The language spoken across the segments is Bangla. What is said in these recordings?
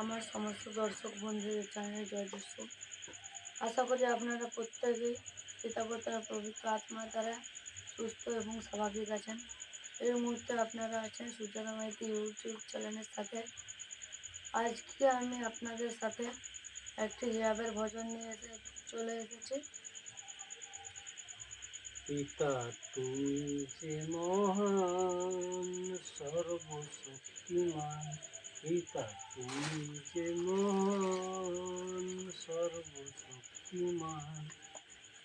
আমার সমস্ত দর্শক বন্ধুদের জানাই জয় যিশু। আশা করি আপনারা প্রত্যেকেই পিতামাতার পবিত্র আত্মার দ্বারা সুস্থ এবং স্বাভাবিক আছেন। এই মুহূর্তে আপনারা আছেন সুজাতা মাইতি ইউটিউব চ্যানেলের সাথে। আজকে আমি আপনাদের সাথে একটি হিয়াবের ভজন নিয়ে চলে এসেছি। পিতা তুমি যে মহান সর্বশক্তিমান, পিতা তুমি যে মহান সর্বশক্তিমান,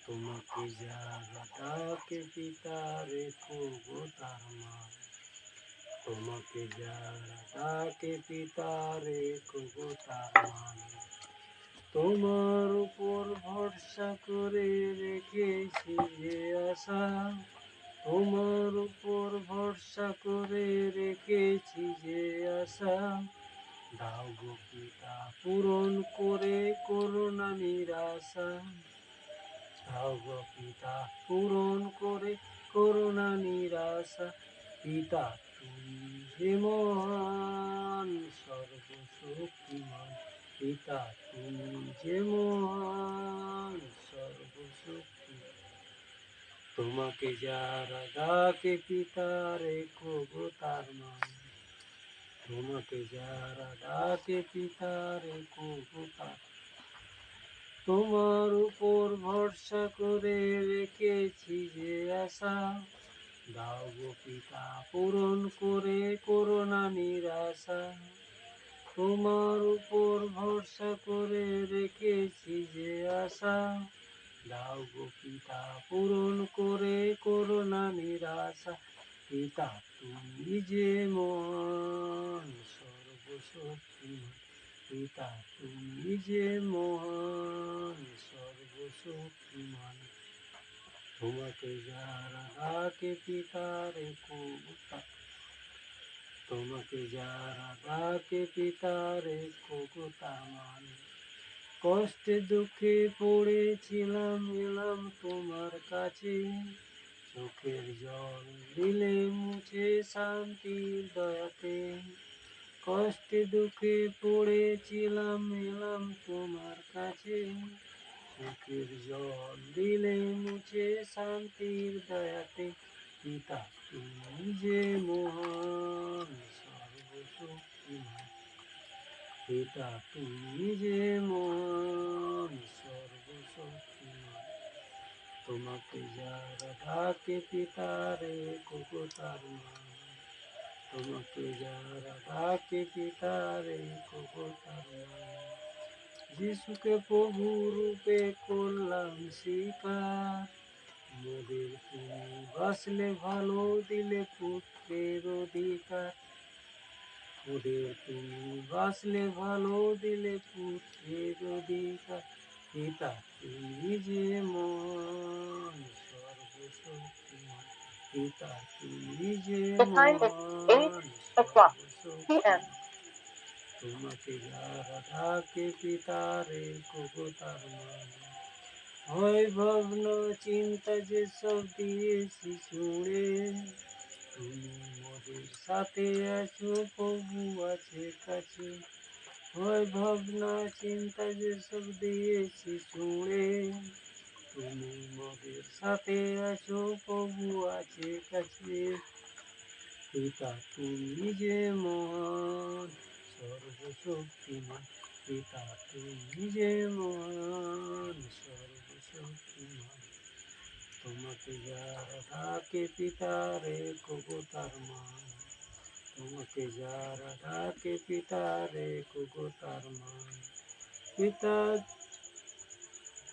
তোমাকে যারা ডাকে পিতা রেখো গো তার মান, তোমাকে যারা ডাকে পিতা রেখো গো তার মান। তোমার উপর ভরসা করে রেখেছি যে আশা, তোমার উপর ভরসা করে রেখেছি যে আশা, দাও গো পিতা পূরণ করে করুণা নিরাশা, দাও গো পিতা পূরণ করে করুণা নিরাশা। পিতা তুমি যে মহান সর্বশক্তিমান, পিতা তুমি যে মহান সর্বশক্তিমান, তোমাকে যারা ডাকে পিতা রেখো গো তার মান, তোমাকে যারা ডাকে পিতা রেখো গো তার, তোমার উপর ভরসা করে রেখেছি যে আশা, দাও গো পিতা পূরণ করে করুণা নিরাশা, তোমার উপর ভরসা করে রেখেছি যে আশা, দাও গো পিতা পূরণ করে করুণা নিরাশা। পিতা তুমি যে মহান সর্বশক্তিমান, পিতা তুমি যে মহান সর্বশক্তিমান, তোমাকে যারা ডাকে পিতা রেখো গো তার, তোমাকে যারা ডাকে পিতা রেখো গো তার মান। কষ্টে দুঃখে পড়েছিলাম এলাম তোমার কাছে, চোখের জল দিলে মুছে শান্তির দয়াতে, কষ্টে দুঃখে পড়েছিলাম এলাম তোমার কাছে, চোখের জল দিলে মুছে শান্তির দয়াতে। পিতা তুমি যে মহান সর্বশক্তিমান, পিতা তুমি যে মহান সর্বশক্তিমান, তোমাকে যারা ডাকে পিতা রেখো গো তার মান, তোমাকে যারা ডাকে পিতা রেখো গো তার মান। যিশুকে প্রভু রূপে করলাম স্বীকার, মোদের তুমি বাসলে ভালো দিলে পুত্রের অধিকার, মোদের তুমি বাসলে ভালো দিলে পুত্রের অধিকার। পিতা তুমি যে মহান সর্বশক্তিমান, পিতা তুমি যে মহান সর্বশক্তিমান, তোমাকে যারা ডাকে পিতা রেখো গো তার মান। হয় ভাবনা চিন্তা যেসব দিয়েছি ছুঁড়ে, তুমি মোদের সাথে আছো প্রভু আছে কাছে, হয় ভাবনা চিন্তা যেসব দিয়েছি ছুঁড়ে, তুমি মোদের সাথে আছো প্রভু আছে কাছে। পিতা তুমি যে মহান সর্বশক্তিমান, পিতা তুমি যে মহান সর্বশক্তিমান, তোমাকে যারা ডাকে পিতা রেখো গো তার মান, তোমাকে যারা ডাকে পিতা রেখো গো তার মান। পিতা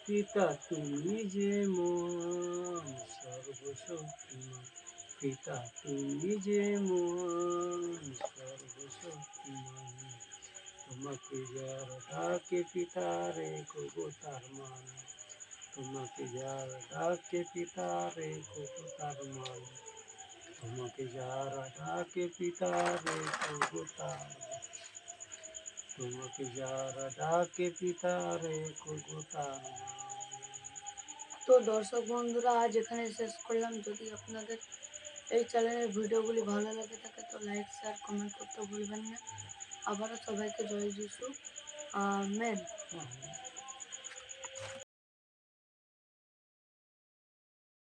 পিতা তুমি যে মহান সর্বশক্তিমান, পিতা তুমি যে মহান সর্বশক্তিমান, তোমাকে যারা ডাকে পিতা রেখো গো তার মান, তোমাকে যারা ডাকে পিতা রেখো গো তার মান, তোমাকে যারা ডাকে পিতা রেখো গো তার মান, তোমাকে যারা ডাকে পিতা রেখো গো তার মান। তো দর্শক বন্ধুরা, আজ এখানে শেষ করলাম। যদি আপনাদের এই চ্যানেলের ভিডিওগুলি ভালো লাগে থাকে তো লাইক শেয়ার কমেন্ট করতে ভুলবেন না। আবারও সবাইকে জয় যিশু। আমেন। আমেন।